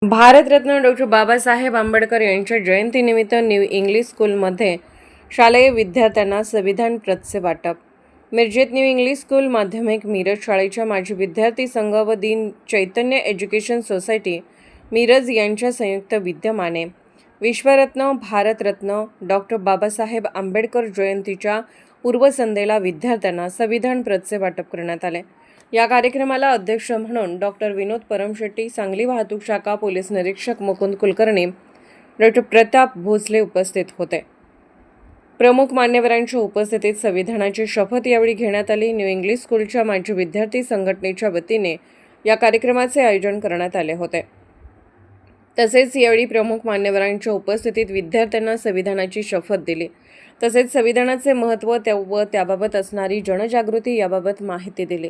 भारतरत्न डॉ. बाबासाहेब आंबेडकर यांच्या जयंतीनिमित्त new English स्कूलमध्ये शालेय विद्यार्थ्यांना संविधान प्रतचे वाटप. मिरजेत न्यू इंग्लिश स्कूल माध्यमिक मिरज शाळेच्या माजी विद्यार्थी संघ व दीन चैतन्य एज्युकेशन सोसायटी मिरज यांच्या संयुक्त विद्यमाने विश्वरत्न भारतरत्न डॉ. बाबासाहेब आंबेडकर जयंतीच्या पूर्वसंध्येला विद्यार्थ्यांना संविधान प्रतचे वाटप करण्यात आले. या कार्यक्रमाला अध्यक्ष म्हणून डॉक्टर विनोद परमशेट्टी, सांगली वाहतूक शाखा पोलीस निरीक्षक मुकुंद कुलकर्णी, डॉ. प्रताप भोसले उपस्थित होते. प्रमुख मान्यवरांच्या उपस्थितीत संविधानाची शपथ यावेळी घेण्यात आली. न्यू इंग्लिश स्कूलच्या माजी विद्यार्थी संघटनेच्या वतीने या कार्यक्रमाचे आयोजन करण्यात आले होते. तसेच यावेळी प्रमुख मान्यवरांच्या उपस्थितीत विद्यार्थ्यांना संविधानाची शपथ दिली. तसेच संविधानाचे महत्त्व व त्याबाबत असणारी जनजागृती याबाबत माहिती दिली.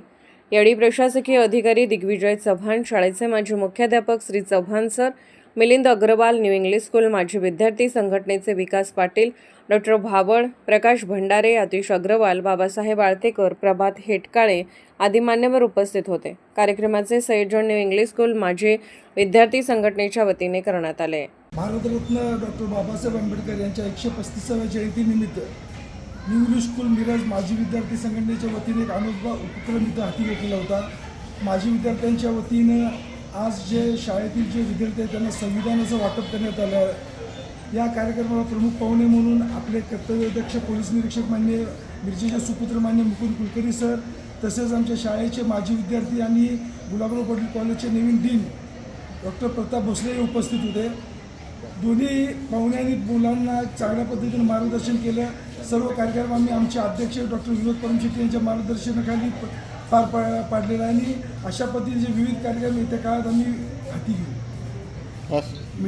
यावेळी प्रशासकीय अधिकारी दिग्विजय चव्हाण, शाळेचे माजी मुख्याध्यापक Shri Chavan sir, Milind Agrawal, new English school माजी विद्यार्थी संघटनेचे विकास पाटील, डॉ. भावड, प्रकाश भंडारे, आतिश अग्रवाल, बाबासाहेब आळतेकर, प्रभात हेटकाळे आदी मान्यवर उपस्थित होते. कार्यक्रमाचे संयोजन न्यू इंग्लिश स्कूल माजी विद्यार्थी संघटनेच्या वतीने करण्यात आले. भारतरत्न डॉ. बाबासाहेब आंबेडकर यांच्या 135व्या जयंतीनिमित्त न्यू इंग्लिश स्कूल मिरज माजी विद्यार्थी संघटनेच्या वतीने एक अनोखा उपक्रम इथं हाती घेतलेला होता. माजी विद्यार्थ्यांच्या वतीनं आज जे शाळेतील जे विद्यार्थी आहेत त्यांना संविधानाचं वाटप करण्यात आलं. या कार्यक्रमाला प्रमुख पाहुणे म्हणून आपले कर्तव्यदक्ष पोलीस निरीक्षक मान्य मिरजेचे सुपुत्र मान्य मुकुंद कुलकर्णी सर, तसेच आमच्या शाळेचे माजी विद्यार्थी आणि गुलाबराव पाटील कॉलेजचे नवीन डीन डॉ. प्रताप भोसले हे उपस्थित होते. दोन्ही पाहुण्यांनी मुलांना चांगल्या पद्धतीने मार्गदर्शन केलं. सर्व कार्यक्रम आम्ही आमचे अध्यक्ष डॉक्टर विनोद परमशेट्टी यांच्या मार्गदर्शनाखाली पार पाडलेला आहे आणि अशा पद्धतीचे विविध कार्यक्रम येत्या काळात आम्ही हाती घेऊ.